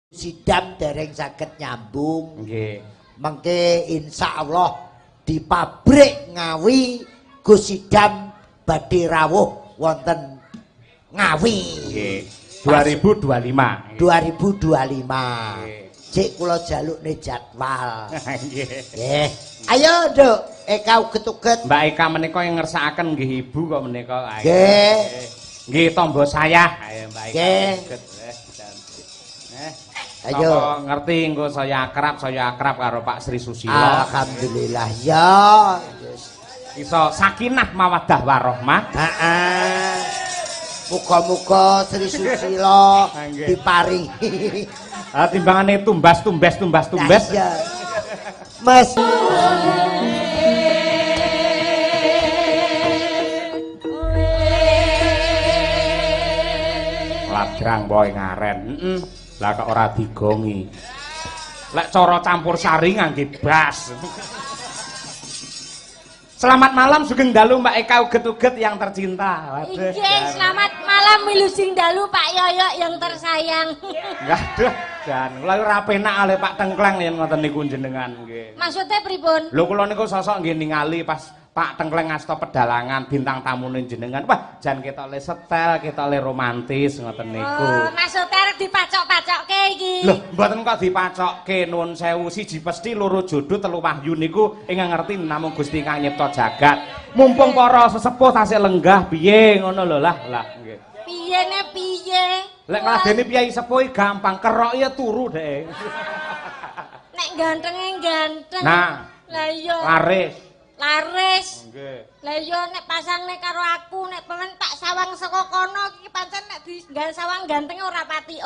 sidam dereng saged nyambung. Nggih. Mengke insyaallah di pabrik Ngawi Gus Sidam badhe rawuh wonten Ngawi. Nggih. 2025. 2025. Cek kula jalukne jadwal. Nggih. Nggih. Ayo, Nduk, Eka uget-uget. Mbak Eka menika yang ngersakaken nggih Ibu kok menika. Nggih. Nggih tombol saya. Ayo Mbak Eka. Nggih. Uget. Ayo. Sapa ngerti engko saya akrab karo Pak Sri Susilo. Alhamdulillah ya. Iso sakinah mawaddah warahmah. Heeh. Muga-muga Sri Susilo diparingi. Timbangane tumbas. Ya. Mas ladrang boy ngaren. Lah kok ora digongi. Lek cara campur sari ngangge bas. Selamat malam sugeng dalu Mbak Eka uget-uget yang tercinta. Waduh. Nggih, selamat malam milusing dalu Pak Yoyo yang tersayang. Waduh, jan kula ora penak ale Pak Tengkleng yen ngoten niku jenengan nggih. Maksudnya pripun? Lho kula niku sosok nggih ningali pas Pak Tengkleng ngasta pedalangan bintang tamune jenengan. Wah, jan ketok le setel, ketok le romantis ngoten niku. Oh, maksudnya arep dipacok-pacokke iki. Lho, mboten kok dipacokke nuwun sewu siji pesti loro jodoh telu wahyu niku ingkang ngerti namung Gusti Kang nyipta jagat. Mumpung para sesepuh tasih lenggah piye ngono lho lah nggih. Piye? Lek ngladeni piyai sepuh gampang, kerok ya turu dhek. Nek gantenge ganteng. Nah, lah iya. Laris. Nggih. Lah iya nek pasangne karo aku nek pemen tak sawang saka kono iki pancen nek digawe sawang gantenge ora pati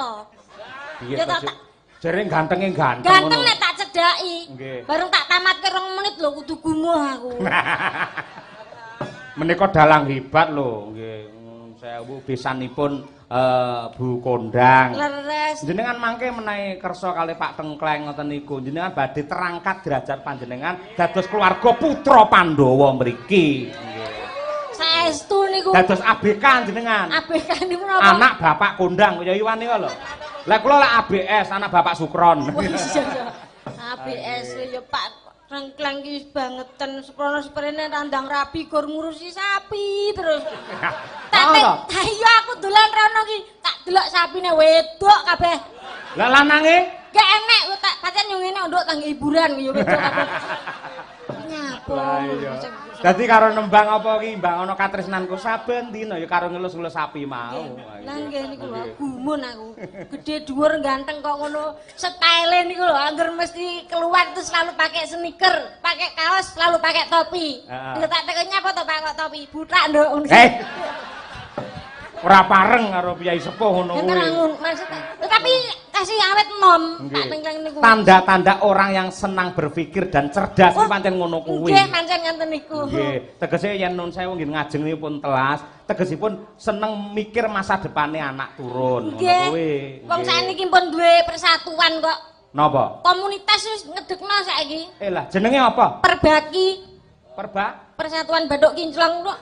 Piye Ya to? tak Jere gantenge ganteng. ganteng nek tak cedhaki. Nggih. Bareng tak tamatke 2 menit lho kudu gumuh aku. Menika dalang hebat lho nggih. Sewu besanipun Bu Kondang. Leres. Jenengan mangke menawi kersa kalih Pak Tengkleng ngoten niku. Jenengan badhe terangkat derajat panjenengan dados keluarga putra Pandhawa mriki. Nggih. Saestu niku. Dados ABK jenengan. ABK niku napa? Anak Bapak Kondang ya Iwan niku lho. Lah kula lek ABS anak Bapak Sukron. Wah, iya. ABS ya Pak Tengkleng iki bangetan seprono sprene tandang rabi gur ngurusi sapi terus. Tak iya aku dolan rono ki tak delok sapine wedok kabeh. Lah lanange? Gak enek tak pancen yo ngene nduk tangga hiburan yo wedok kabeh. Nyapa. Dadi karo nembang apa ki mbang ana katresnanku saben dina ya karo ngelus-ngelus sapi mau. Lah nggih niku lho gumun aku. Gedhe dhuwur ganteng kok ngono. Style niku lho angger mesti keluar itu selalu pakai sneaker, pakai kaos, selalu pakai topi. Lha tak tekone apa to Pak kok topi? Butak nduk. Ora pareng karo piyai sepuh ngono kuwi. Maksudnya, tapi kasih awet nom Pak Tengkleng niku. Tanda-tanda orang yang senang berpikir dan cerdas iki pancen ngono kuwi. Nggih, pancen ngoten niku. Nggih, tegese yen nun sewu nggih ngajengnipun telas, tegesipun seneng mikir masa depane anak turun ngono kuwi. Wong sakniki pun duwe persatuan kok. Napa? Komunitas wis ngedekno saiki. Lah, jenenge apa? Perbaki. Persatuan Baduk Kinclong kok.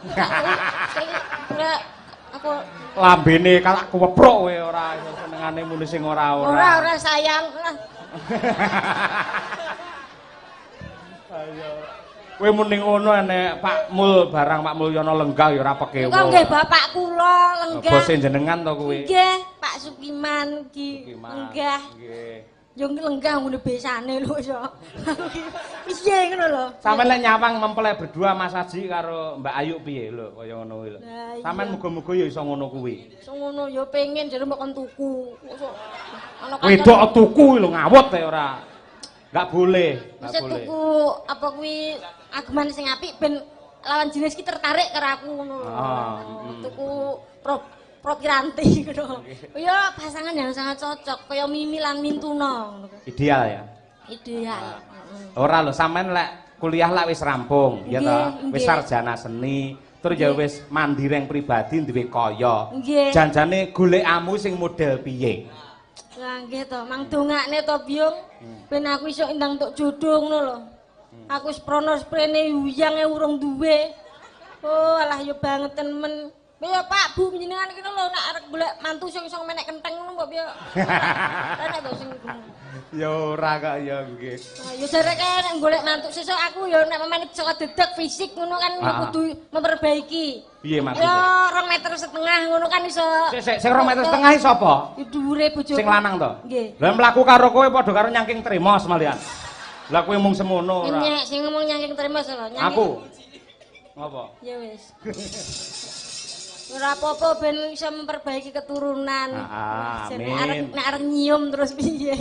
Aku lambene kalak kewepruk kowe ora senengane muni sing ora-ora. Ora sayang lah. Ayo. Kowe muni ngono enek Pak Mul barang Pak Mulyono lenggah ya ora pekewo. Kok nggih bapak kula lenggah. Bose jenengan to kowe? Nggih, Pak Sukiman iki. Lenggah. Nggih. Yo lenggah ngene besane lho iso. Piye ngono lho. Sampeyan lek nyawang mempelai berdua Mas Haji karo Mbak Ayu piye lho kaya ngono kuwi lho. Sampeyan muga-muga ya iso ngono kuwi. Iso ngono ya pengen jare mbok kon tuku. Ana Wedok tuku lho ngawut ya ora. Enggak boleh, enggak boleh. boleh. Tuku apa kuwi ageman sing apik ben lawan jenis ki tertarik karo aku ngono lho. Tuku Propiranti ngono. Ya pasangan yang sangat cocok kaya Mimi lan Mintuna ngono. Ideal ya. Ideal. Ora lho sampean lek kuliah lek wis rampung ya ta, wis sarjana seni, terus ya wis mandiri pribadi duwe kaya. Janjane golekamu sing model piye? Lah nggih to, mang dongakne to Byung. Ben aku iso ndang entuk jodoh ngono lho. Aku wis prono sprene yuyange urung duwe. Oh alah ya bangetan men. Ya Pak Bu jenengan iki lho nek arep golek mantu sing iso menek kenteng ngono mbok piye. Enek to sing Ya ora kok ya nggih. Ya jareke nek golek mantuk sesuk aku ya nek memane saka dedek fisik ngono kan kudu memperbaiki. Piye maksudnya? Ya 2,5 meter ngono kan iso. Sik 2,5 meter iki sapa? Ya dhuwure bojoku. Sing lanang to? Nggih. Lah mlaku karo kowe padha karo nyangking tremos malian. Lah kowe mung semono ora. Nyek sing ngomong nyangking tremos lho. Aku. Ngopo? Ya wis. Ora apa-apa ben iso memperbaiki keturunan. Amin. Nek arep nyium terus piye.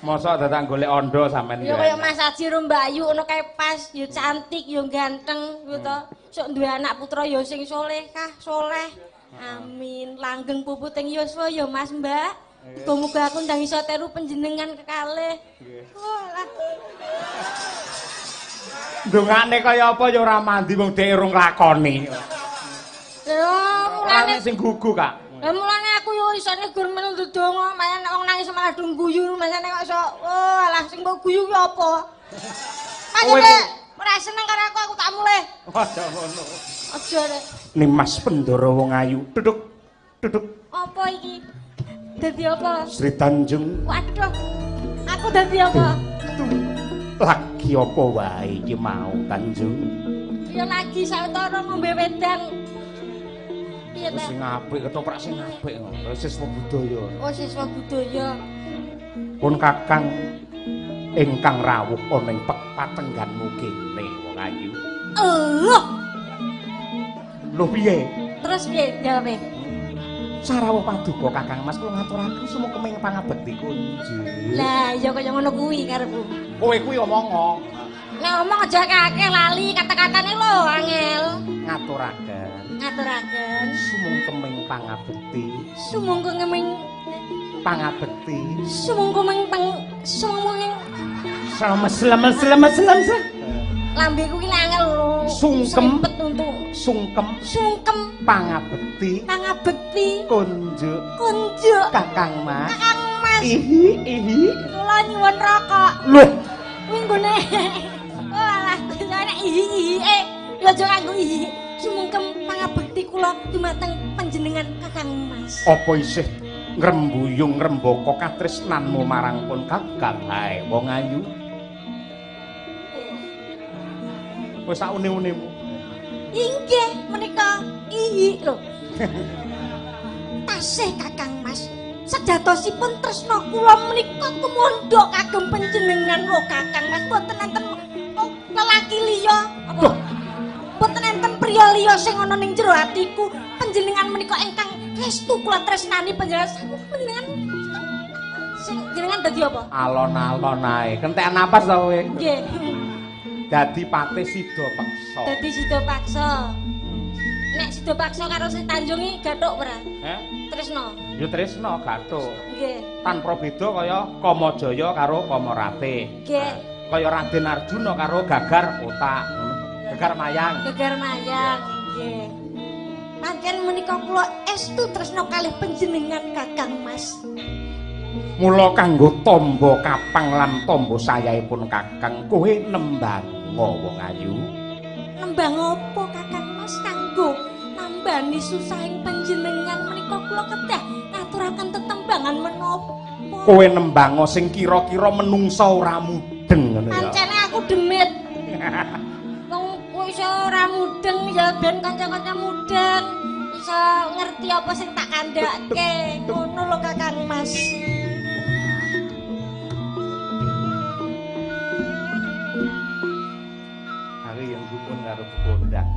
Mosok dadak golek ondo sampean Ya kaya Mas Haji ro Mbak Ayu ngono kae pas, ya cantik, ya ganteng, gitu to. Sok duwe anak putra ya sing solehah, soleh. Amin. Langgeng puputing yuswa ya Mas Mbak. Muga-muga aku ndang iso teru panjenengan kekalih. Walah. Ndongane kaya apa ya ora mandi wong dhek urung lakoni. Lho, Mulane sing gugu, Kak. Lah mulane aku yo isane gur melu ndonga, mayan nek wong nangis malah do guyu, masane kok iso. Oh, alah sing mbok guyu ki apa? Aja ora seneng karo aku tak mulih. Aja ngono. Aja rek. Nimas Pendoro wong ayu. Duduk. Duduk. Apa iki? Dadi apa? Sri Tanjung. Waduh. Aku dadi apa? Lagi apa wae iki mau Tanjung? Ya lagi sawetara ngombe wedang. Piye ta? Sing apik ketoprak sing apik ngono. Siswa budaya. Oh, siswa budaya. Pun Kakang ingkang rawuh ana ing patengganmu kene wong ayu. Lho piye? Terus piye jawabe? Sarawuh paduka Kakang Mas kula ngaturaken sumuk kemeng pangabekti kunjuk. Lah, ya kaya ngono kuwi karepku. Kowe kuwi omong. Nek omong aja kakek lali kata-katane lho angel. Ngaturaken sumung kemeng pangabekti. Sumung kemeng Pangabekti. sumung kemeng sumung Selamat. lambe kuwi angel lho. Sungkem. Sempet untuk sungkem Pangabekti. Kunjuk Kakang Mas. Kakang Mas. Ihi. Kula nyuwun rokok. Loh, Kuwi nggone. Walah, nek ihi ya aja kanggo ihi. Sumungkem pangabekti kula dumateng panjenengan Kakang Mas. apa isih ngrembuyung ngrembaka katresnanmu marang pun Kakang hae wong ayu? Wis sak une-unemu. Inggih, menika ihi lho. Tasih Kakang Mas. Sejatosipun tresna kula menika tumandha kagem panjenengan lho Kakang Mas. Boten enten lelaki liya apa? Boten enten priya liya sing ana ning jero atiku. Panjenengan menika ingkang restu kula tresnani panjenengan. Sing jenengan dadi apa? Alon-alon ae. Kentekan napas to kowe? Nggih. Dadi patih sida peksa. Dadi sida paksa. Nek sida paksa karo Sri Tanjung iki gathuk ora? Tresna. Ya tresna gathuk. Nggih. Tanpa beda kaya Kamajaya karo Kamarate. Nggih. Kaya Raden Arjuna karo Gagar Otak. Gagar Mayang. Gegar mayang, nggih. Pancen menika kula estu tresna kalih panjenengan Kakang Mas. Mula kanggo tamba kapang lan tamba sayaipun Kakang kowe nembang wong ayu. Nembang apa Kakang Mas kanggo nambani susahing panjenengan menika kula kedah ngaturaken tetembangan menapa. Kowe nembang sing kira-kira menungsa ora mudeng ngono ya. Pancene aku demit. Wong kowe iso ora mudeng ya ben kanca-kanca mudeng. Iso ngerti apa sing tak kandhake. Ngono lho Kakang Mas. Aku yang dukun karo kondang.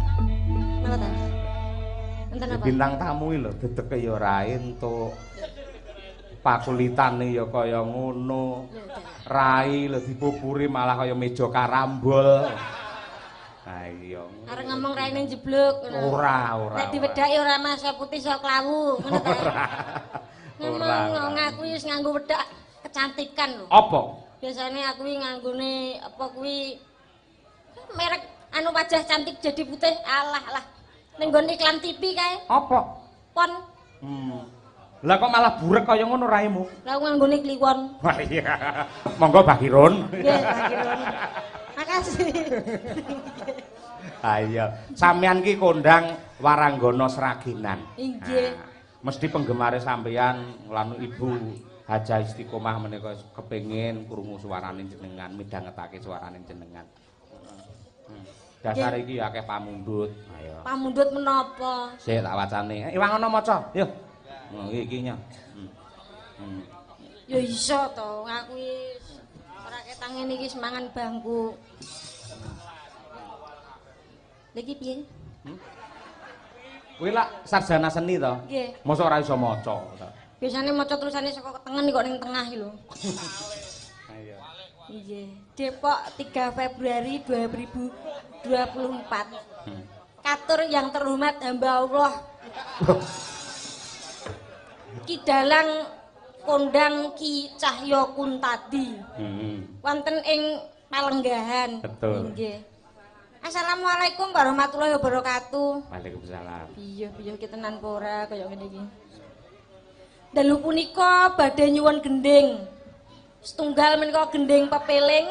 Napa ta? Enten apa? Bintang tamu lho dedeke ya ora entuk. Pakulitane ya kaya ngono. Rai lho dipupuri malah kaya meja karambol. Ha iya. Arep ngomong raine jeblok ngono. Ora. Nek diwedhaki ora mas putih sok klawu, ngono ta. Ngomong aku wis nganggo wedak kecantikan lho. Apa? Biasane aku iki nganggone apa kuwi merek anu wajah cantik jadi putih. Alah. Ning nggon iklan TV kae. Apa? Pon. Lah kok malah burek kaya ngono raimu? Lah nganggone kliwon. Wah iya. Monggo Bahiron. Nggih, Bagiron. Makasih. Ayo, sampean ki kondang Waranggana Sraginan. Inggih. Mesti penggemare sampean lan ibu Hajah Istiqomah menika kepengin krungu suarane jenengan, midhangetake suarane jenengan. Dasar iki akeh pamundhut. Ayo. Pamundhut menapa? Sik tak wacane. Iwang ana maca. Yo. Iki nya. Ya iso to, aku wis ora ketang ngene iki semangan bangku. Lagi piye? Kuwi lak sarjana seni to? Nggih. Mosok ora iso maca to. Biasane maca tulisane saka tengen kok ning tengah iki lho. Ayo. Nggih. Depok 3 Februari 2024. Katur yang terhormat hamba Allah. Ki Dalang kondang Ki Cahya Kuntadi. Wonten ing Palenggahan. Betul. Nggih. Assalamualaikum warahmatullahi wabarakatuh. Waalaikumsalam. Iya ki tenan apa ora kaya ngene iki. Dalu punika badhe nyuwun gending. Setunggal menika gending pepeling.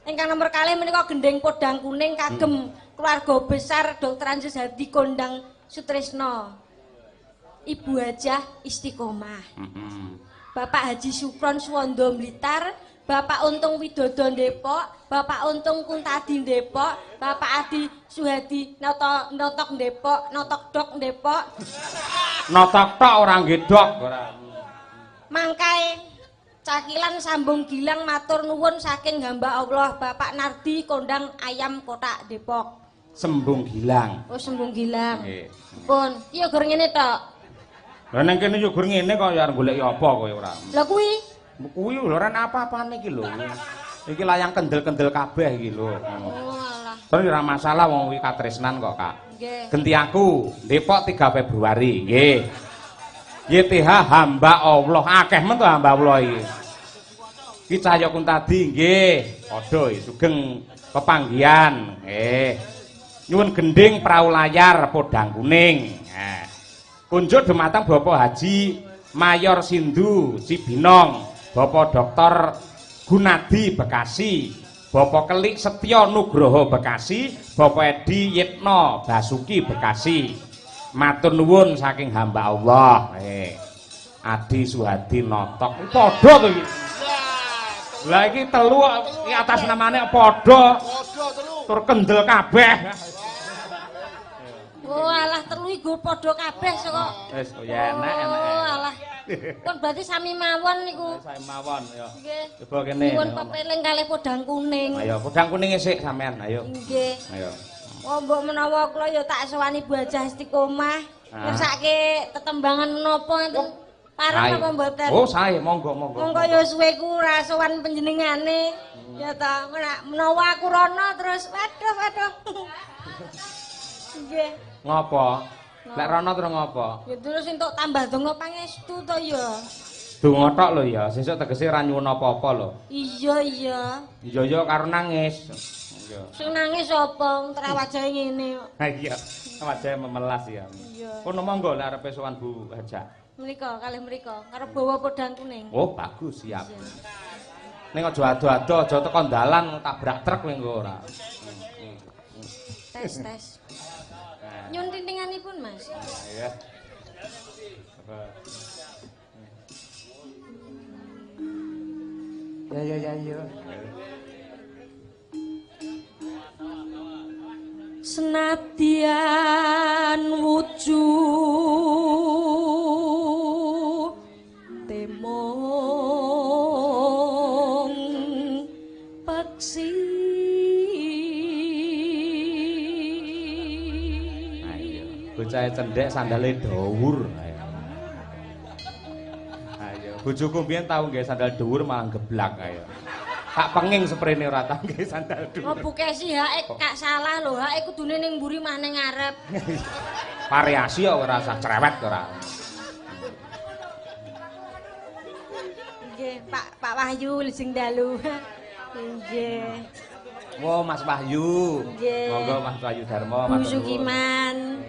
Ingkang nomor kalih menika gending podang kuning kagem keluarga besar Dr. Anjes Hadi Kondang Sutrisno. Ibu Hajah Istiqomah. Bapak Haji Sukron Suwondo Blitar, Bapak Untung Widodo Depok, Bapak Untung Kuntadi Depok, Bapak Adi Suhadi Notok Depok, Notok Dok Depok. Notok tok ora ngedok ora. Mangkai cakilan sambung gilang matur nuwun saking hamba Allah Bapak Nardi Kondang Ayam Kotak Depok. Sembung gilang. Oh sembung gilang. Nggih. Pun, iki gur ngene tok. Lah ning kene yo gur ngene kok ya golek apa kowe ora. Lah kuwi Kuwi lho ora apa-apane iki lho. Iki layang kendel-kendel kabeh iki lho. oh alah. Terus ora masalah wong kuwi katresnan kok, Kak. Nggih. Genti aku Depok 3 Februari. Nggih. YTH hamba Allah, akeh men to hamba Allah iki. Ki Cahya Kuntadi nggih, padha sugeng pepanggihan. Nggih. Nyuwun gending prau layar podang kuning. Kunjuk dumateng Bapak Haji Mayor Sindu Cibinong, Bapak Dr. Gunadi Bekasi, Bapak Kelik Setyo Nugroho Bekasi, Bapak Edi Yitno Basuki Bekasi. Matur nuwun saking hamba Allah. Adi Suhadi Notok. Padha to iki. Lah iki telu iki atas namane padha. Padha telu. Tur kendel kabeh. Oh alah telu iku padha kabeh saka. Wis ya enak. Oh alah. Kon berarti sami mawon niku. Sami mawon ya. Nggih. Coba kene. Nyuwun pepeling kalih podang kuning. Ayo podang kuning isik sampean, ayo. Nggih. Ayo. Oh mbok menawa kula ya tak sowani Bu Hajah Istiqomah. Ngersake tetembangan menapa enten pareng apa mboten? Oh, sae, monggo. Monggo ya suwe ku ra sowan panjenengane. Ya ta, menawa aku rono terus waduh. Nggih. Ngopo? Lek rono terus ngopo? Ya terus entuk tambah donga pangestu to ya. Donga tok lho ya, sesuk tegese ra nyuwun apa-apa lho. Iya. Iya karo nangis. Iya. Sing nangis sapa? Tra wajahe ngene kok. Ha iya, wajahe memelas ya. Iya. Kono monggo lek arepe sowan Bu Hajah. Mriko kalih mriko karo bawa podang kuning. Oh, bagus, siap. Ning aja ado-ado, aja teko dalan tabrak truk kowe engko ora. Tes. Nyun tintinganipun, Mas. Iya. Ya. Senadyan wujud temong peksi ayo bocah cendhek sandale dhuwur ayo bojoku mbiyen tau nggih sandal dhuwur malah geblak ayo tak penging sprene ora tau nggih sandal dhuwur. Oh bukesi haek kak salah lho, haek kudune ning mburi mah ning ngarep. Variasi kok ora usah cerewet ora. Nggih, Pak Wahyu lajeng dalu. Nggih. Wo Mas Wahyu. Nggih. Monggo Mas Wahyu Darmo Bu Sukiman.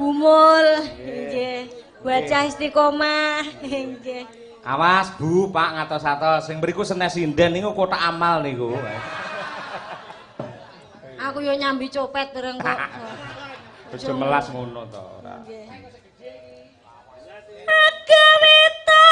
Bumul. Nggih. Bu Hajah Istiqomah. Nggih. Awas Bu, Pak ngatos-atos sing mriku senes sinden niku kotak amal niku. Aku yo nyambi copet dereng kok. Aja melas ngono to ora. Nggih. Agarita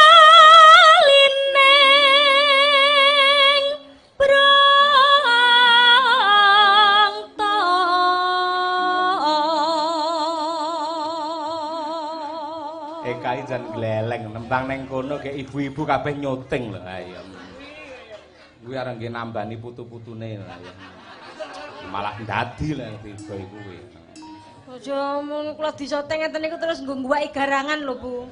jan gleleng nembang neng kono ge ibu-ibu kabeh nyuting lho ayo. Kuwi areng nggih nambani putu-putune ayo. Malah ndadi lho tiba iku kuwi. Aja mun kula disoteng ngeten niku terus nggo ngguwaki garangan lho, Bu.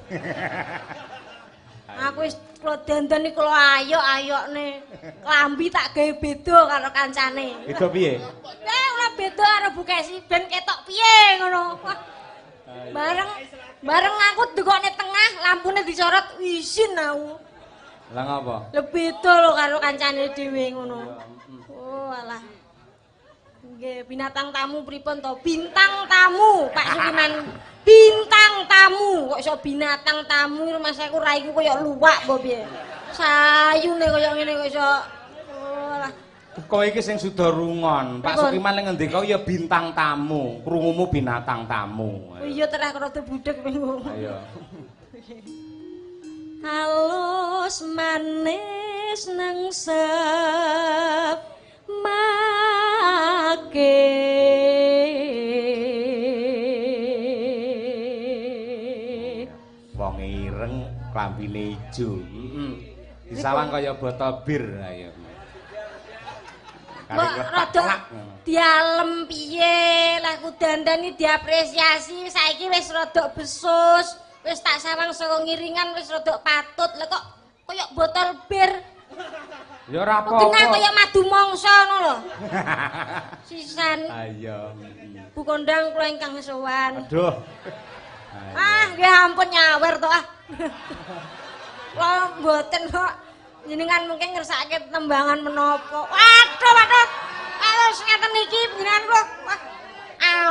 Aku wis kula dandan iki kula ayok-ayokne. Klambi tak gawe beda karo kancane. Beda piye? Ora beda karo Bu Kesi ben ketok piye ngono. Bareng aku dukone tengah, lampune disorot isin aku. Lah ngapa? Lah beda lho karo kancane dhewe ngono. Oh alah. Nggih, binatang tamu pripun to? Bintang tamu, Pak Sukiman. Bintang tamu, kok iso binatang tamu rumah saku raiku koyo luwak apa piye? Sayune koyo ngene kok iso. Oh alah. Kowe iki sing suda rungon. Pak Sukiman ning ngendika ya bintang tamu, krungumu binatang tamu. Iya terah rada budhek minggu. Ayo. Halus manis nang Wong ireng klambine ijo. Disawang kaya botol bir ayo. Rada dialem piye lah ku dandani diapresiasi saiki wis rada besus wis tak sawang saka ngiringan wis rada patut lah kok kaya botol bir ya ora apa-apa kena kaya madu mangsa ngono lho sisan ayo Bu Kondang kula ingkang sowan aduh nggih ampun nyawer to kula mboten kok jenengan mungkin ngersakake tembangan menapa. Waduh. Alus ngeten iki jenengan kula. Wah,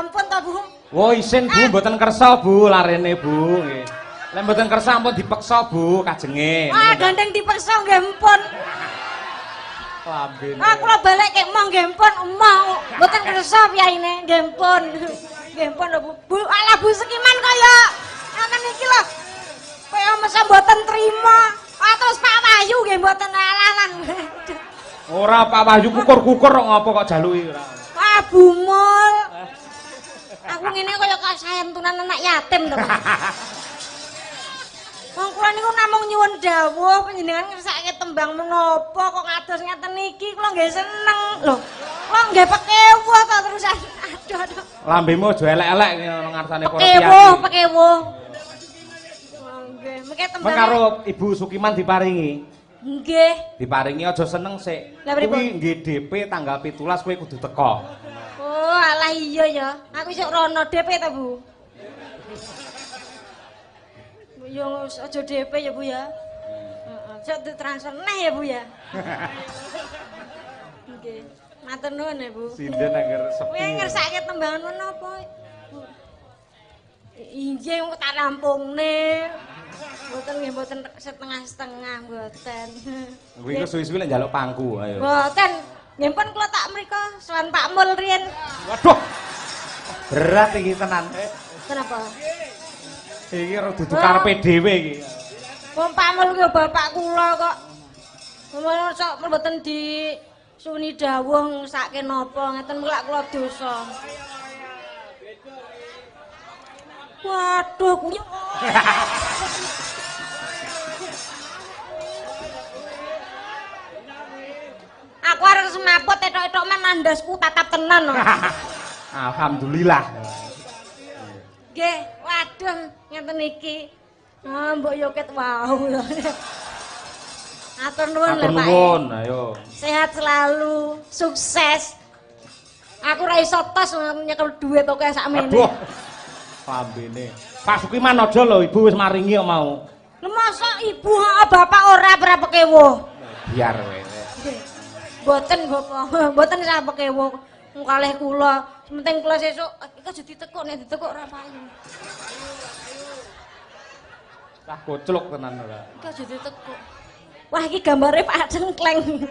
ampun to, Bu. Oh, isin Bu, mboten kersa Bu, larene Bu nggih. Lek mboten kersa ampun dipeksa Bu kajenge. Wah, gandeng dipeksa nggih ampun. Lambene. Kula balik kek mong nggih ampun, emoh. Mboten kersa piyaine nggih ampun. Nggih ampun lho, Bu. Bu, ala Bu Sekiman kaya ngeten iki lho. Kaya mesa mboten trima. Atus Pak Wahyu nggih mboten alalan. Ora Pak Wahyu kukur-kukur kok ngapa kok jaluki ora. Wah, bumul. Aku ngene kaya kasayantunan anak yatim to, Pak. Wong kula niku namung nyuwun dawuh panjenengan ngersakake tembang menapa kok ngados ngeten iki kula nggih seneng. Lho, kula nggih pekewuh to terusan. Aduh. Lambemu aja elek-elek ngono ngarsane para Pekewuh. Nggih, mengke tembang. Karo Ibu Sukiman diparingi. Nggih. Diparingi aja seneng sik. Lah pripun? Kuwi nggih DP tanggal 17 kowe kudu teko. Oh, alah iya ya. Aku isuk rono DP to, Bu. Yo aja DP ya, Bu ya. Heeh. Sok ditransfer neh ya, Bu ya. Nggih. Matur nuwun ya, Bu. Sinden angger sepi. Kowe ngersake tembangan menapa? Injih kok tak rampungne. Mboten nggih mboten setengah-setengah mboten. Kuwi ku suwi-suwi lek njaluk pangku ayo. Mboten. Nggih pun kula tak mriko sowan Pak Mul riyen. Waduh. Berat iki tenan. Kenapa? Iki ora dudu karepe dhewe iki. Wong Pak Mul ki bapak kula kok. Ngono sok mboten di suni dawuh ngesake napa ngeten mulak kula dosa. Waduh kuwi. Aku arep semaput etok-etok men nandasku tatap tenan. Alhamdulillah. Nggih, waduh ngeten iki. Mbok yo ket wau. Atur nuwun lho, Pak. Atur nuwun, ayo. Sehat selalu, sukses. Aku ra iso tos nyekel dhuwit oke sakmene. Aduh. Lambene. Pak Sukiman aja lho, Ibu wis maringi kok mau. Lha mosok ibu bapak ora pekewuh. Biar wae. Mboten Bapak, mboten sak pekewuh. Kalih kula, penting kula sesuk iki aja ditekuk nek ditekuk ora payu. Cah kocluk tenan ora. Iki aja ditekuk. Wah iki gambare Pak Cengkleng.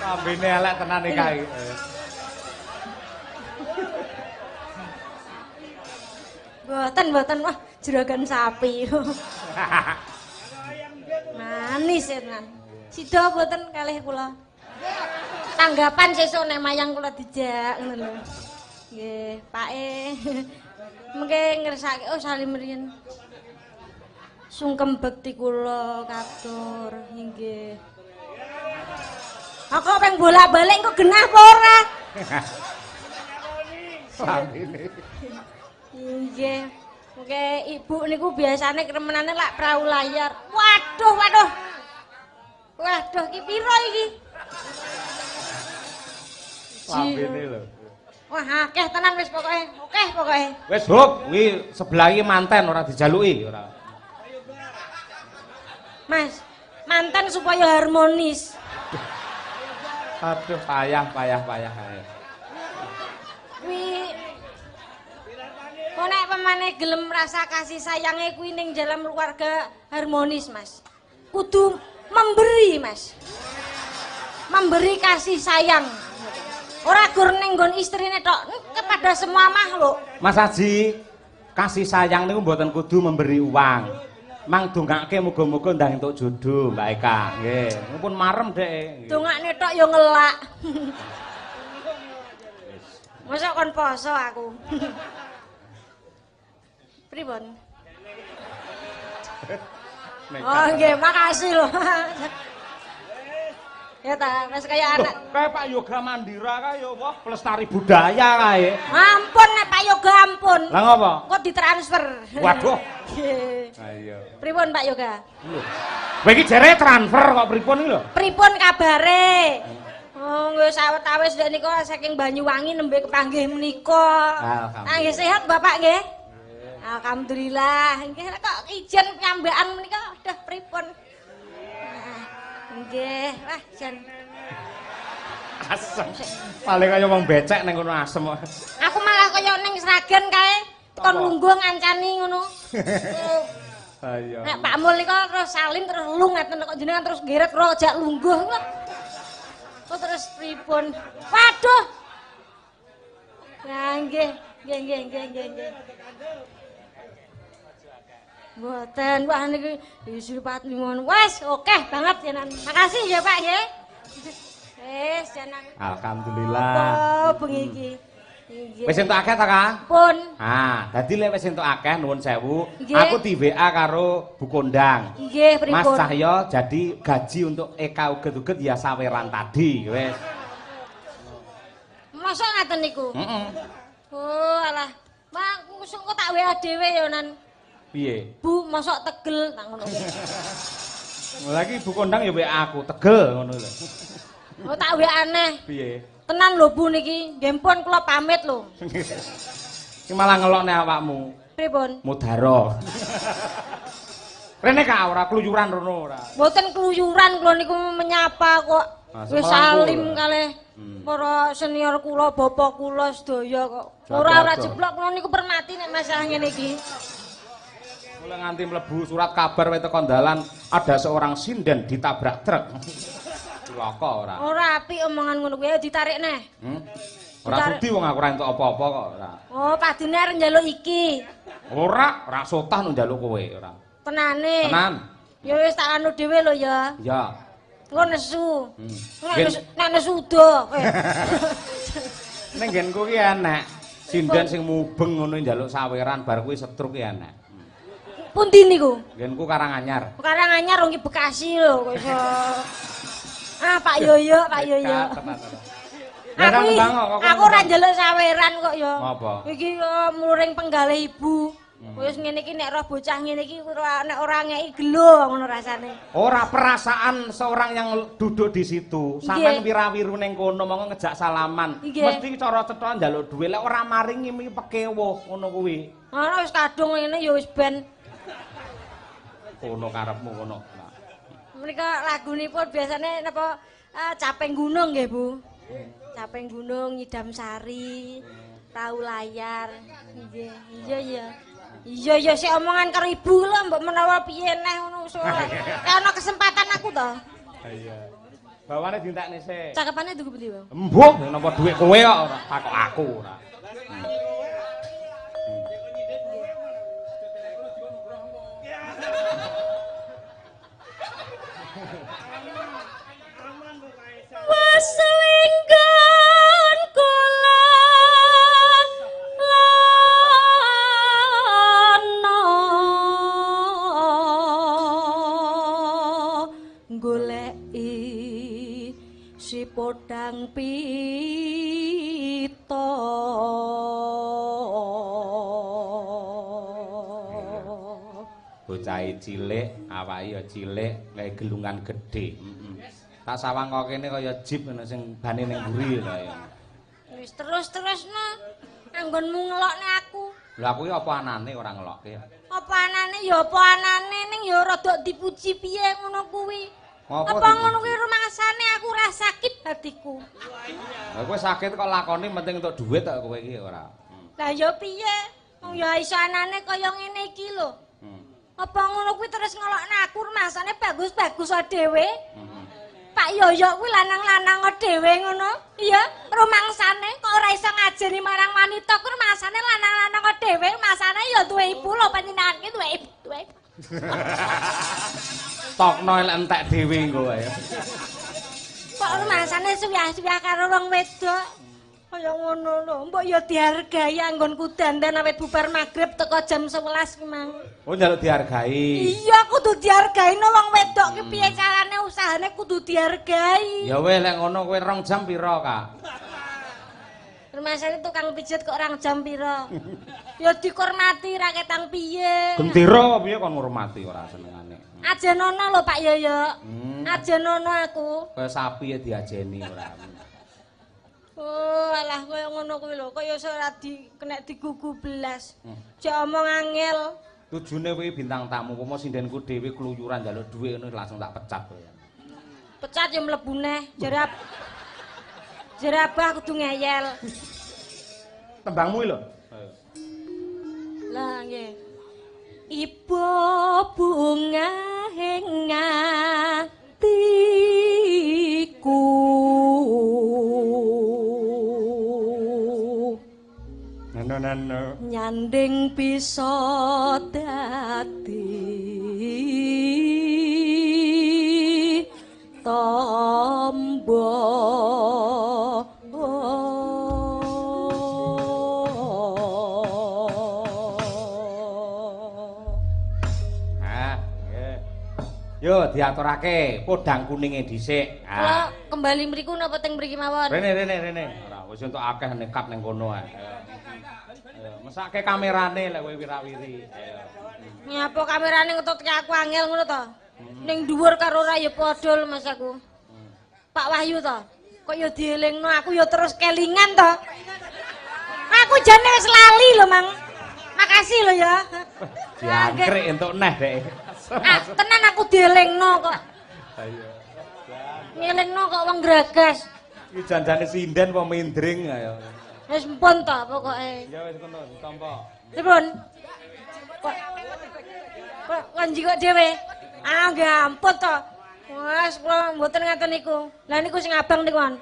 Lambene elek tenan iki kae. Mboten wah juragan sapi. Manis tenan. Sida mboten kalih kula. Tanggapan sesuk nek mayang kula dijak ngono lho. Nggih, Pake. Mengke ngersake oh salim riyen. Sungkem bekti kula katur inggih. Aku pengen bolak-balik kok genah apa ora? Sambine. Inggih. Mengke ibu niku biasane kremenane lak prau layar. Waduh, waduh. Waduh, iki piro iki? Sambine lho. Wah, akeh tenan wis pokoke. Akeh pokoke. Wis, Huk, kuwi sebelah iki manten ora dijaluki ora. Mas, mantan supaya harmonis. Aduh, payah. Kuwi kok nek pemane gelem rasa kasih sayange kuwi ning dalam keluarga harmonis, Mas. Kudu memberi, Mas. Memberi kasih sayang. Ora gur ning nggon istrine tok, kepada semua makhluk. Mas Haji, kasih sayang niku mboten kudu memberi uang. Mang dongake muga-muga ndang entuk jodoh, Mbak Eka. Nggih, mumpun marem Dek. Dongakne tok ya ngelak. Mosok kon poso aku. Pripun? Oh nggih, makasih lho. Ya ta, wis kaya anak. Kayak Pak Yoga Mandira kae ya, wah pelestari budaya kae. Ampun nek Pak Yoga ampun. Lah ngopo? Kok ditransfer. Waduh. Nggih. Ayo. Pripun Pak Yoga? Lho. Kowe iki jere transfer kok pripun iki lho? Pripun kabare? Oh, wis awet-awet sudah nika saking Banyuwangi nembe kepanggih menika. Alhamdulillah. Nggih sehat Bapak nggih? Alhamdulillah. Nggih kok ijen piyambakan menika udah pripun? Nggih, wah jan. Asem. Paling kaya wong becek ning kono asem kok. Aku malah kaya ning Sragen kae kon lungguh ngancani ngono. Ayo. Nek Pak Mul nika terus salim terus lung ngaten kok jenengan terus geret karo jak lungguh kok. Kok terus pripun? Waduh. Nah, nggih. Mboten, wah niki isi pat limon. Wes, oke banget jenengan. Makasih ya, Pak nggih. Wes, jenengan. Alhamdulillah. Oh, bengi iki. Nggih. Wis entuk akeh ta, Kang? Pun. Ah, dadi lek wis entuk akeh nuwun sewu, Nggih. aku di WA karo Bu Kondang. Nggih, pripun? Mas Cahyo jadi gaji untuk Eka uget-uget ya saweran tadi, wis. Mosok ngaten niku? Heeh. Oh, alah. Mak kusuk kok tak WA dhewe ya, Nan. Piye? Bu, mosok tegel tak ngono. Lagi Bu Kondang ya WA aku, tegel ngono lho. Oh, tak WA aneh. Piye? Tenan lho Bu niki, nggih pun kula pamit lho. Iki malah ngelokne awakmu. Pripun? Mudhara. Rene ka ora kluyuran rono ora. Mboten keluyuran kula niku menyapa kok. Ah, Wis semangku. salim kalih para senior kula, bapak kula sedaya kok. Ora jeblok kula niku permati nek masalah ngene iki. Mulai nganti mlebu surat kabar wae teko dalan ada seorang sinden ditabrak truk. Cilaka ora. Ora apik omongan ngono kuwi ditarik neh. Ora sudi wong aku ora entuk apa-apa kok ora. Oh, padune arep njaluk iki. Ora sotah nu njaluk kowe ora. Tenane. Tenan. Ya wis tak anu dhewe lho ya. Ya. Engko nesu. Gen- Nek nesu udo. Ning nggenku ki enek sinden sing mubeng ngono njaluk saweran bar kuwi setruk ki enek. Pundi niku? Nggenku Karanganyar. Karanganyar wong iki Bekasi lho kok iso. Ah, Pak Yoyo, Pak Yoyo. Aku ora njaluk saweran kok ya. Apa? Iki muring penggalih ibu. Wis ngene iki nek roh bocah ngene iki nek ora ngeki gelo ngono rasane. Ora perasaan seorang yang duduk di situ. Sampeyan wira-wiru ning kono monggo ngejak salaman. Mesti cara cetha njaluk dhuwit lek ora maringi iki pekewuh ngono kuwi. Ana wis kadung ngene ya wis ben. Kono karepmu kono. Menika lagunipun biasane napa Capeng Gunung nggih, Bu. Capeng Gunung, Nyidam Sari, Tahu Layar. Nggih. Iya ya. Iya ya sik omongan karo ibu lho mbok menawa piye neh ngono soalé. Ana kesempatan aku to. Iya. Bawane dintekne sik. Cakepane tuku pundi, Bang? Embuh, napa dhuwit kowe kok ora takok aku ora. Waswinggon kula podang pito bocah cilik awake ya cilik kaya gelungan gedhe tak sawang kok kene kaya jeep ngono sing bane ning mburi lho ya wis terus-terusno anggonmu ngelokne aku lha aku apa anane ora ngelokke apa anane ya apa anane ning ya rada dipuji piye ngono kuwi apa ngono kuwi rumangsane aku ora sakit hatiku lha kowe sakit kok lakoni penting untuk duit kok kowe iki ora lah ya piye wong ya iso anane kaya ngene iki lho apa ngono kuwi terus ngelokne aku rumangsane bagus-bagus dhewe Pak Yoyo kuwi lanang-lanang dhewe ngono. Iya, rumangsane kok ora iso ngajeni marang wanita kuwi rumangsane lanang-lanang dhewe, masane ya duwe ibu lho panjenengan duwe ibu. Tokno elek entek dhewe engko wae. Kok rumangsane suwih-suwih karo wong wedok. Kaya ngono lho, mbok ya dihargai anggonku dandan awet bubar magrib teko jam 11 ki mang. Oh njaluk dihargai. Iya, kudu dihargai no wong wedok ki piye carane usahane kudu dihargai. Ya wis lek ngono kowe 2 jam pira, Kak? Rumasane tukang pijet kok 2 jam pira. Ya dikurmati ra ketang piye. Gentira piye kon ngurmati ora senengane. Ajenono lho Pak Yoyo. Ajenono aku. Kaya sapi ya diajeni ora. Oh, alah kaya ngono kuwi lho, kaya ora kenek digugu blas. Jek omong angel. Tujune kuwi bintang tamu, umpama sindenku dhewe kluyuran njaluk dhuwit ngono langsung tak pecat kowe. Pecat ya mlebu neh, jerabah kudu ngeyel. Tembangmu lho. Lah nggih. Ibu bunga ing atiku Nano nyanding bisa dadi tombo Yo diaturake podang kuninge dhisik. Kula kembali mriku napa teng mriki mawon? Rene. Ora wis entuk akeh nekat ning kono ae. Mesake kamerane lek kowe wirawiri. Nyapa kamerane ngetutke aku angel ngono to? Ning dhuwur karo ora ya padha lho Mas aku. Pak Wahyu to. Kok ya dielingno aku ya terus kelingan to. Aku jane wis lali lho, Mang. Makasih lho ya. Diangkrek entuk neh dek. Tenan aku dielingno kok. Ayo. Ngelingno kok wong gragas. Iki janjane sinden apa mindring ayo. Wis mpun to pokoke. Ya wis ngono, ditampa. Pripun? Kok njikok dhewe? Ah, gamput to. Wes kula mboten ngaten niku. Lah niku sing abang niku kan.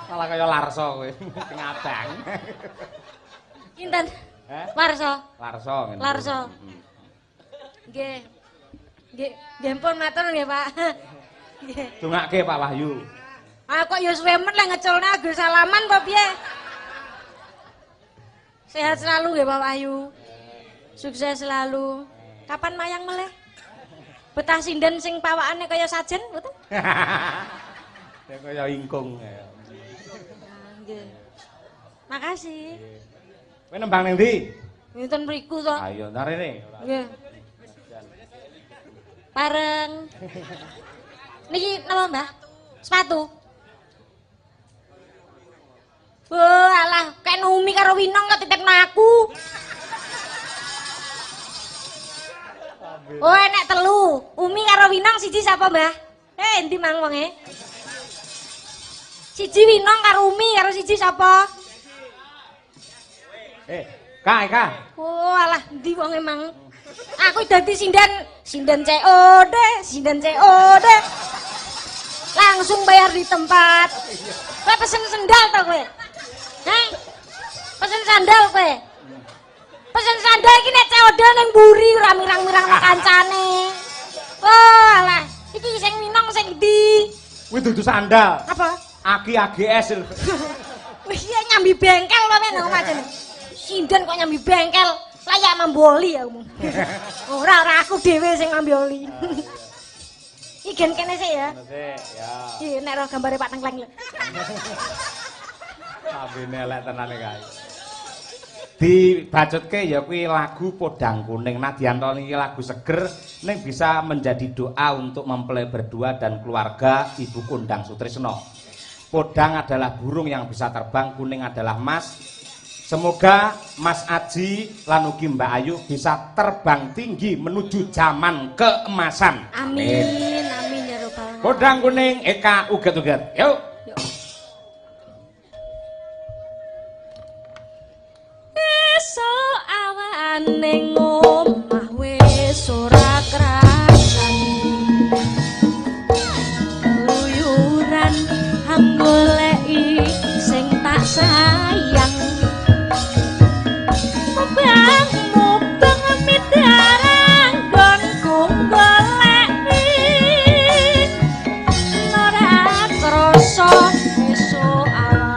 Malah kaya Larso kowe, sing abang. Kinten? Warso. Larso ngene. Larso. Nggih. Nggih pun matur nggih, Pak. Nggih. Dongake Pak Wahyu. Ah kok ya suwe men lek ngeculne agur salaman apa piye? Sehat selalu nggih Pak Wahyu. Sukses selalu. Kapan mayang meleh? Betah sinden sing pawakane kaya sajen, mboten? Ya kaya ingkung. Nggih. Makasih. Kowe nembang ning ndi? Wonten mriku to. Ayo nang rene. Nggih. Bareng. Niki napa, Mbah? Sepatu. Wah, alah, kayak Umi karo Winong kok titekno aku. Oh, enek telu. Umi karo Winong siji sapa, Mbah? Endi mang wonge? Siji Winong karo Umi karo siji sapa? Kak. Oh, alah, endi wonge mang? Aku dadi sinden COD. Langsung bayar di tempat. Kowe pesen sendal to kowe? Heh. Pesen sandal kowe. Pesen sandal iki nek COD ning mburi ora mirang-mirang karo kancane. Oh, alah, iki sing Minong sing ndi? Kuwi dudu sandal. Apa? Aki AGS. Wis ya nyambi bengkel wae nang omah. Sinden kok nyambi bengkel, layak mamboli aku. Ora aku dhewe sing ngambi oli. Igen kene sik ya. Sik, ya. Iki nek ro gambare Pak Tengkleng lho. Sabine elek tenane kae. Dibacutke ya kuwi lagu Podang Kuning. Nadianto niki lagu seger ning bisa menjadi doa untuk mempelai berdua dan keluarga Ibu Kondang Sutrisno. Podang adalah burung yang bisa terbang, kuning adalah emas. Semoga Mas Aji lan ugi Mbak Ayu bisa terbang tinggi menuju zaman keemasan. Amin, amin ya robbal alamin. Podang Kuning Eka uget-uget. Yuk. Esuk awan ning omah wis ora krasan. Luyuran goleki sing tak sayang. Mubang midarang gonku goleki. Ora krasa esuk awan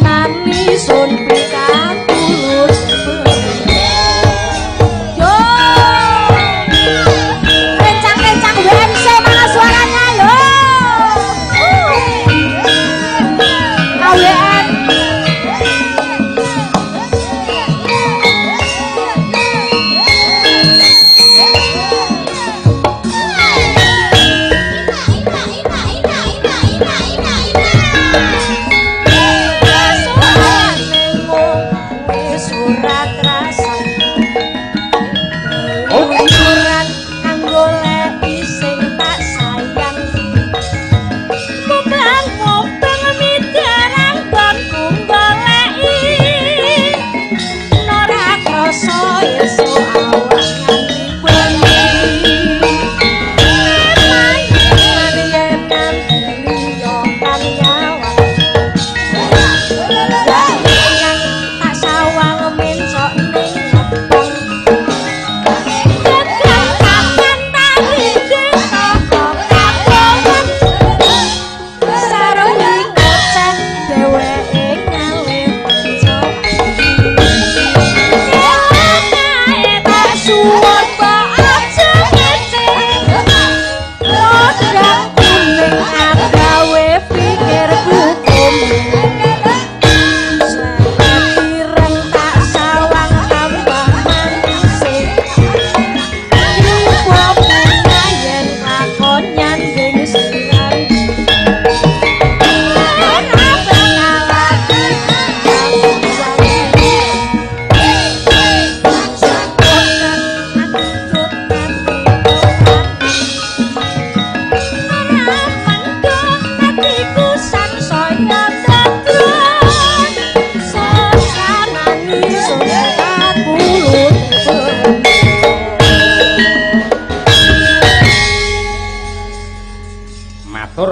nganti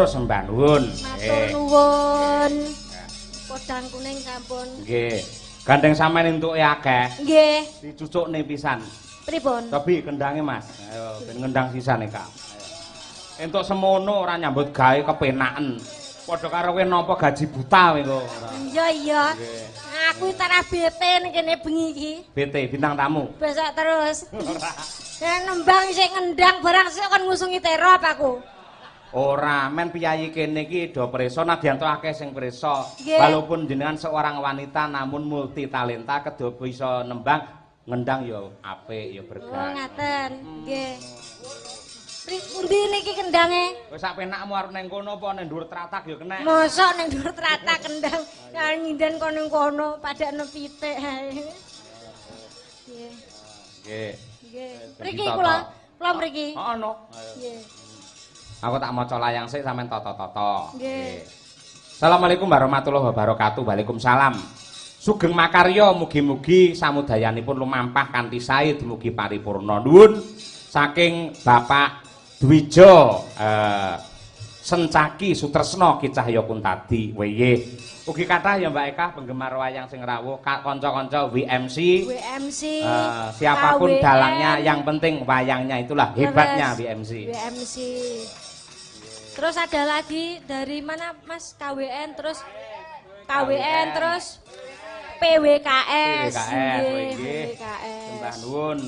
sembah nuwun. Matur nuwun. Podang Kuning sampun. Nggih. Gandeng sampean entuke akeh. Nggih. Dicucukne pisan. Pripun? Tapi kendange Mas. Ayo ben ngendang sisane, Kak. entuk semono ora nyambut gawe kepenaken. Padha karo kowe nampa gaji buta kowe kok. Iya iya. Aku tarah BT ning kene bengi iki. BT bintang tamu. Besok terus. Ya nembang sik ngendang barang sik kon ngusungi terop aku. Ora, men piyayi kene iki do prisa nadyan to akeh sing prisa. Walaupun jenengan seorang wanita namun multi talenta kedo bisa nembang ngendang ya apik ya berkah. Oh ngaten. Nggih. Pundi niki kendange? Wis sak penakmu arep nang kono apa nang dhuwur tratak ya kenek. Mosok ning dhuwur tratak kendang. Ya nyinden kono kono padakno pitik hae. Nggih. Nggih. Nggih. Mriki kula mriki. Heeh no. Nggih. Aku tak maca layang sik sampean toto-toto. Nggih. Assalamualaikum warahmatullahi wabarakatuh. Waalaikumsalam. Sugeng makarya mugi-mugi samudayanipun lumampah kanthi sae dumugi paripurna. Nuwun saking Bapak Dwijo Sencaki Sutresno Ki Cahya Kuntadi. Nggih. Ugi kathah ya Mbak Eka penggemar wayang sing rawuh, kanca-kanca WMC. Siapapun KWN. Dalangnya yang penting wayangnya itulah hebatnya WMC. WMC. Terus ada lagi dari mana Mas? KWN terus terus PWKS. PWKS. Mbah nuwun.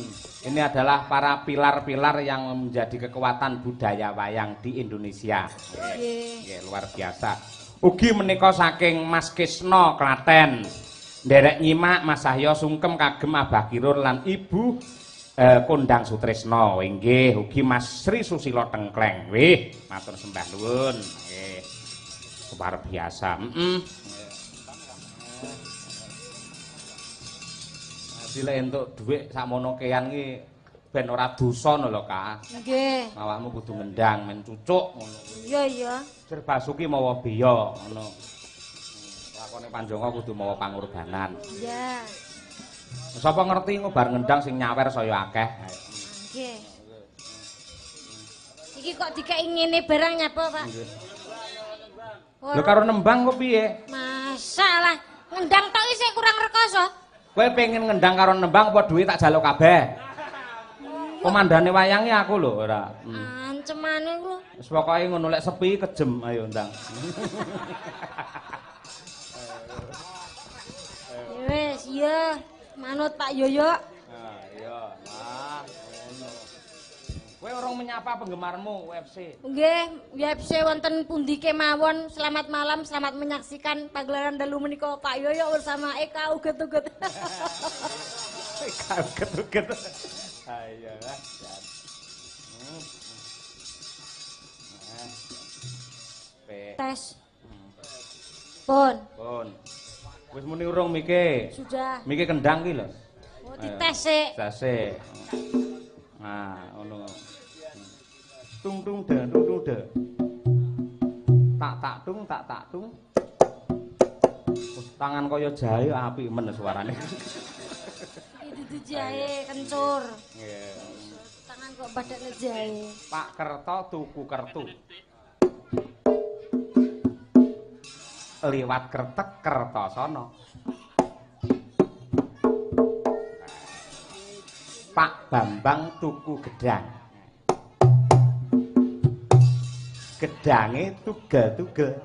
Ini adalah para pilar-pilar yang menjadi kekuatan budaya wayang di Indonesia. Nggih, luar biasa. Ugi menika saking Mas Kisno Klaten. Nderek nyimak Mas Sahyo sungkem kagem Abah Kirur lan Ibu Kondang Sutresno. Nggih, ugi Mas Sri Susilo Tengkleng. Wih, matur sembah nuwun. Nggih. Luar biasa. Sile entuk dhuwit sakmono keyan iki ben ora dosa lho, Kak. Nggih. Awakmu kudu ngendang men cucuk ngono. Iya, iya. Sir Basuki mawa beya ngono. Lakone Panjonga kudu mawa pangorbanan. Iya. Sapa ngerti ngobar ngendang sing nyawer saya akeh. Nggih. Iki kok dikeki ngene barang nyapa, Pak? Nggih. Lho karo nembang kok piye? Masalah ngendang tok isih kurang rekoso. Kowe pengen ngendang karo nembang apa duit tak jaluk kabeh? Komandane wayange aku lho ora. Ancemane lho. Wis pokoke ngono lek sepi kejem ayo ndang. Wis iya, manut Pak Yoyo. Nah, iya. Nah, ngono. Kowe urung menyapa penggemarmu UFC. Nggih, UFC wonten pundi kemawon. Selamat malam, selamat menyaksikan pagelaran dalu menika Pak Yoyo bersama Eka uget-uget. Eka uget-uget. Ayo lah. Tes. Pun. Pun. Wis muni urung miki. Sudah. Miki kendang ki lho. Oh, dites sik. Tes sik. Nah, ngono. Tung tung da tung tung da. Tak tung. Terus tangan kaya jahe apik men suarane. Iki dudu jahe kencur. Nggih. Tangan kok padane jahe. Pak Kerto tuku kertu. Liwat Kertek Kertosono. Pak Bambang tuku gedang. Gedange tugel-tugel.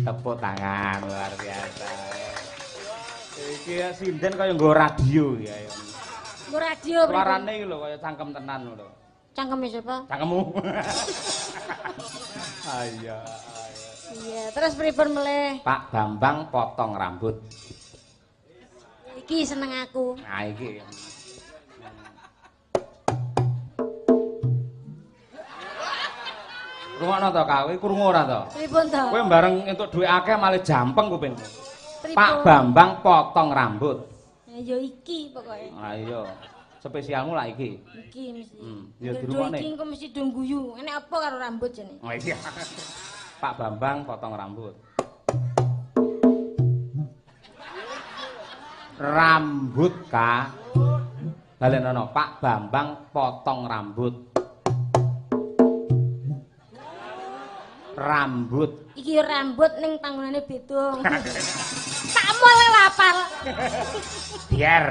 Tepuk tangan luar biasa. Iki ya sinden kaya nggo radio ya. Nggo radio pripun? Suarane iki lho kaya cangkem tenan lho. Cangkeme sapa? Cangkemmu. Ayo. Iya, terus pripun meleh? Pak Bambang potong rambut. Iki seneng aku. Nah iki. Rungokno to, Kak? Kowe krungu ora to? Pripun to? Kowe bareng entuk dhuwit akeh malah jampeng kupingmu. Pripun? Pak Bambang potong rambut. Ya iki pokoke. Ah iya. Spesialmu lah iki. Iki mesti. Ya dirungokne. Iki engko mesti do guyu. Enek apa karo rambut jene? Oh iya. Pak Bambang potong rambut. Rambut, Kak. Balenono, Pak Bambang potong rambut. Rambut. Iki rambut ning panggonane beda. Tak mulai lapar. Biar.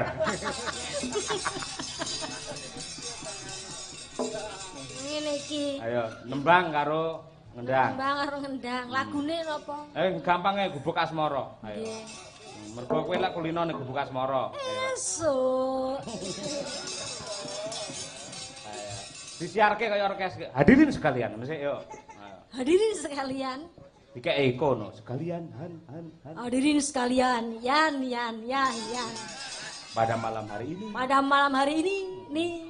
iki. Ayo, nembang karo ngendang. Nembang karo ngendang. Lagune napa? Gampang Gubuk Asmara. Ayo. Nggih. Mergo kowe lek kulino ning Gubuk Asmara. Esuk. Ayo. Disiarke kaya orkes. Hadirin sekalian, sik yo. Hadirin sekalian. Dikek kono, sekalian han. Hadirin sekalian, yan. Pada malam hari ini. Pada malam hari ini,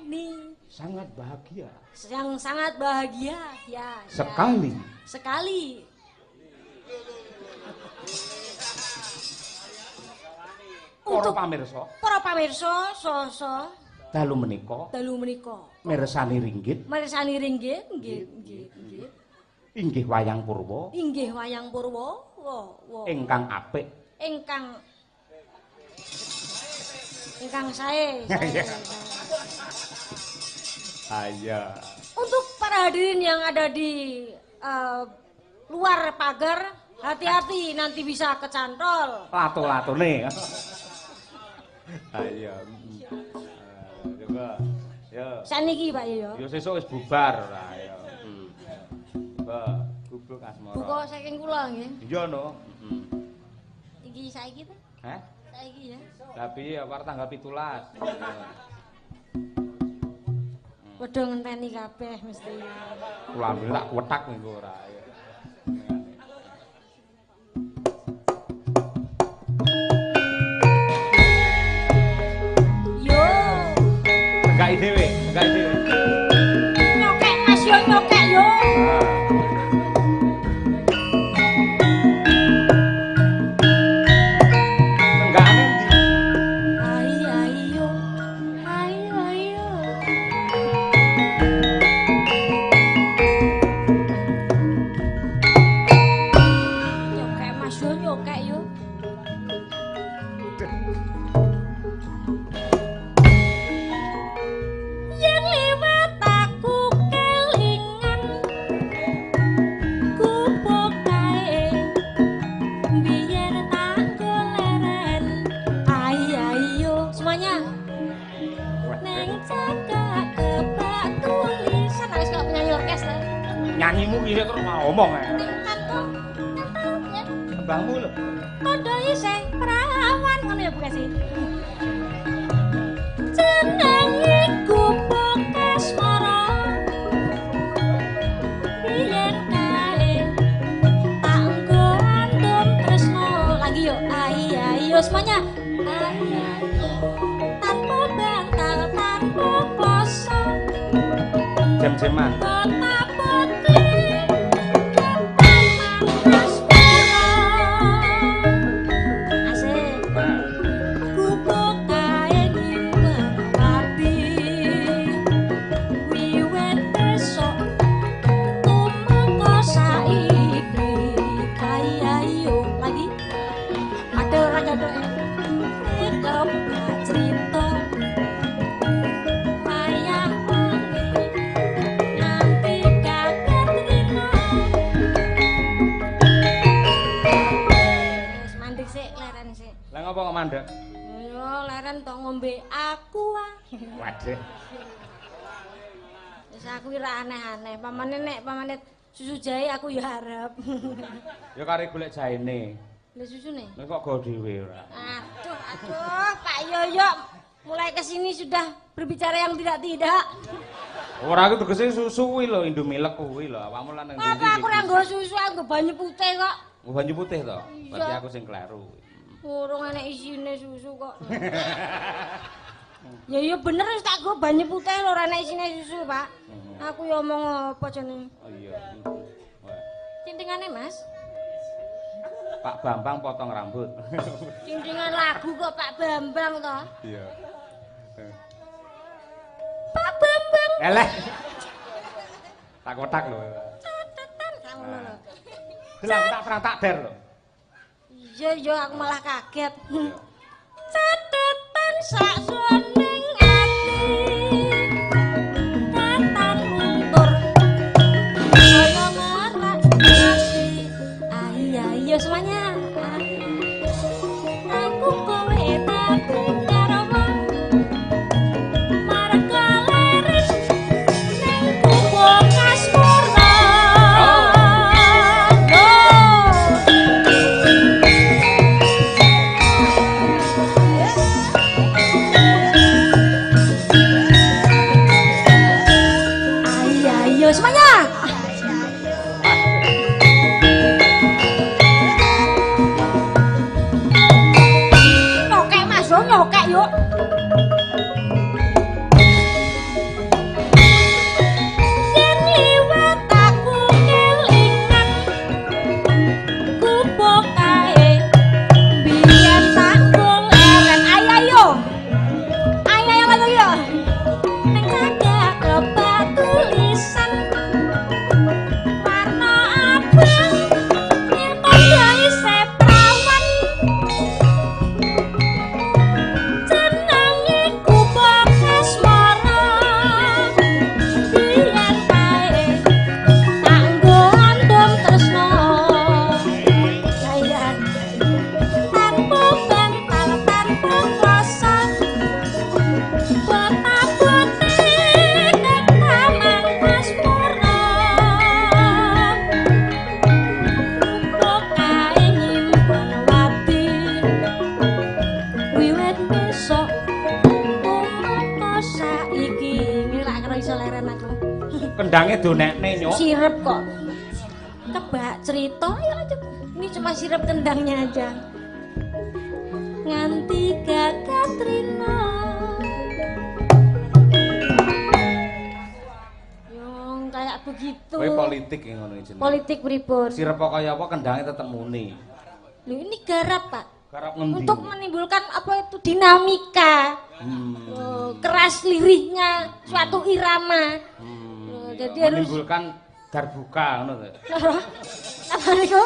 nih. Sangat bahagia. Yang sangat bahagia, ya. Sekali. Sekali. Para pamirsa. Para pamirsa, Dalu menika. Mirsani ringgit. Nggih. Inggih wayang purwa. Ingkang apik. Ingkang sae. Ayo. Untuk para hadirin yang ada di luar pagar, hati-hati nanti bisa kecantol. Latu-latune. Ayo. Coba. Yo. Saniki Pak yo. Yo sesuk wis bubar. Ayo. Gubuk Asmara. Buka saking kula nggih. Iya no. Iki saiki to? Hah? Saiki ya. Lah piye war tanggal 17. Padha ngenteni kabeh mesti. Kula ambil tak wetak niku ora. Yo. Enggak dhewe. Nyokek Mas yo nyokek yo. Nyanyimu iki terus ngomong ae. Tembangmu lho. Padha isih prawan ngono ya Bu Kasi. Jenenge Gubuk Asmara. Biyen kae tak nggo andum tresno lagi yo. Ayo semuanya. Tanpa bantal, tanpa poso. Jam-jaman. Apa kok mandek? Yo leren tok ngombe aqua. Waduh. Wis aku ora aneh-aneh. Pamane susu jahe aku ya harap. Ya kare golek jahene. Lha susune? Nek kok go dhewe ora. Aduh, Pak Yoyo. Mulai kesini sudah berbicara yang tidak-tidak. Ora aku tegese susu kuwi lho, Indomilk kuwi lho. Awakmu lan nang ndi? Apa aku ora nggo susu, aku banyu putih kok. Banyu putih to? Berarti aku sing kleru. Urung enek isine susu kok. Ya iya bener wis tak go banyu putih lho ora enek isine susu, Pak. Aku ya omong apa jane. Oh iya. Cintingane, Mas. Pak Bambang potong rambut. Cintingan lagu kok Pak Bambang to. Iya. Pak Bambang. Eleh. Tak kotak lho. Catetan ngono lho. Gelang tak perang tak der lho. Iya, aku malah kaget. Catetan sak suning ati. Katan luntur. Saya marak nasi. Ayo semuanya. Aku kowe dadi karawa. Marga leres ning Gubuk Kendangnya donekne nyok. Sirep kok. Kebak cerita ya aja. Ini cuma sirep kendangnya aja. Nganti gagak trino. Yang kayak begitu. Kowe politik yang ngono jenenge. Politik pripun? Sirep kaya apa kendangnya tetep muni. Loh ini garap, Pak. Garap ngendi? Untuk menimbulkan apa itu dinamika. Keras lirihnya suatu irama. Jadi harus menimbulkan darbuka ngono to. Apa niku?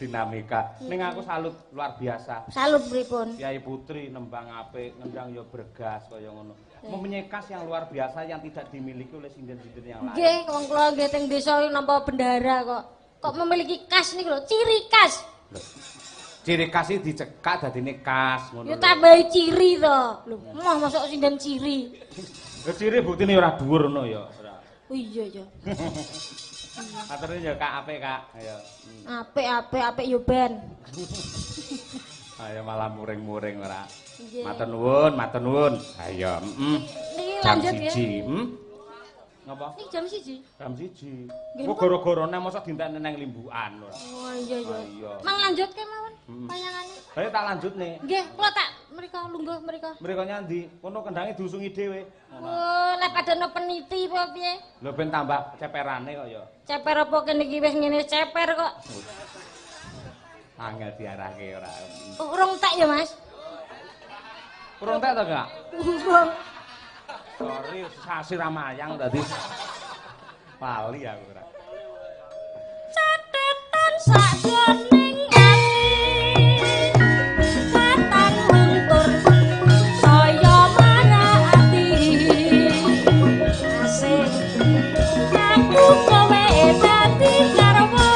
Dinamika. Ning aku salut luar biasa. Salut pripun? Kyai Putri nembang apik, ngendang ya bergas kaya ngono. Mempunyai khas yang luar biasa yang tidak dimiliki oleh sinden-sinden yang lain. Nggih, wong kula nggih teng desa nampa bendahara kok. Kok memiliki khas niku lho, ciri khas. Ciri khas iki dicekak dadine khas ngono. Ya tambahi ciri to. Lho, mah masuk sinden ciri. Ya ciri buktine ora dhuwur ngono ya. Oh iya ya. Aturane ya Kak apik Kak. Ayo. Apik yo ben. Ayo malah muring-muring ora. Nggih. Matur nuwun. Ayo, Niki jam lanjut ya. 1. Ngapa? Niki jam 1. Jam 1. Nggih, Kok gara-garane mosok dintekne nang limbukan ora. Oh iya ya. Iya. Mang lanjut ke mawon tayangannya. Ayo tak lanjutne. Nggih, kula tak mriko lungguh mriko. Mriko nyandi, kono kendange diusungi dhewe. Oh, lek padane peniti apa piye? Lho ben tambah ceperane kok ya. Ceper apa kene iki wis ngene ceper kok. Angel diarahke ora. Urung tak ya, Mas? Kurang tak to, Kak? Urung. Sorry, sasi ramayang tadi. Pali aku ora. Catetan sakjroning katan luntur saya marati asih aku kowe dadi garwa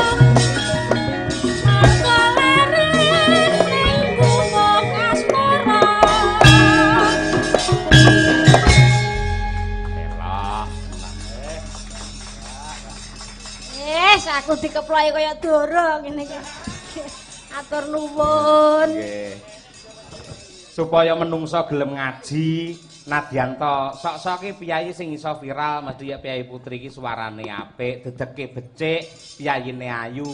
aku leren ning gunung asmara aku dikeploi kaya dorong ngene iki. Atur nuwun. Nggih. Supaya menungso gelem ngaji, nadyan to sok-sok iki piyayi sing iso viral, mesti ya Piyayi Putri iki suarane apik, dedeke becik, piyayine ayu.